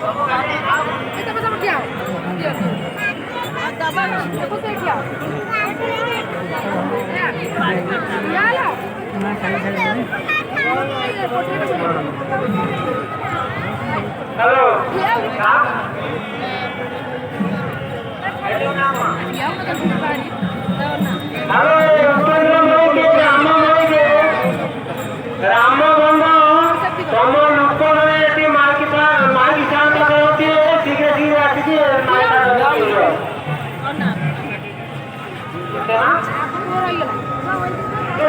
Ito bersama dia. Dia. Dapat aku saya dia. Ya. Ya lah. Halo. Ya, betul betul. Halo, Ram बंध तम लोक मैंने माँ किसान शीघ्र शीघ्र आसिकी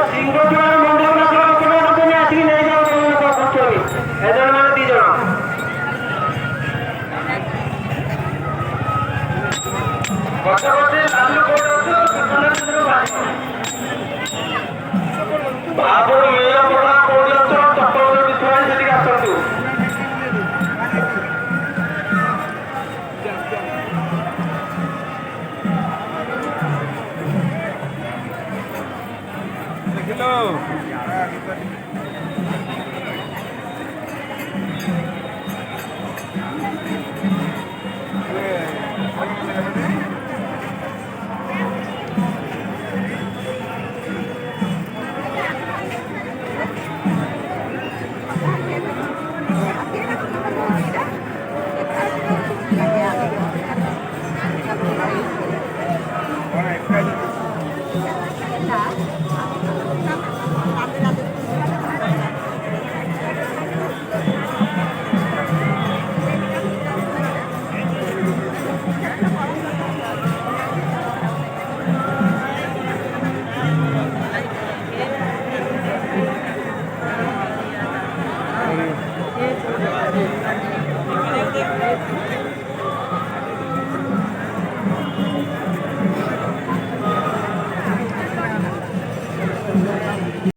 सिंहचूड़ार मंदिर आसिक नहीं जाओ एजन मान दी जन बाबू मेरा पुरा पर्यंत टप्पल विद्वान सेठी आसतु देखिलो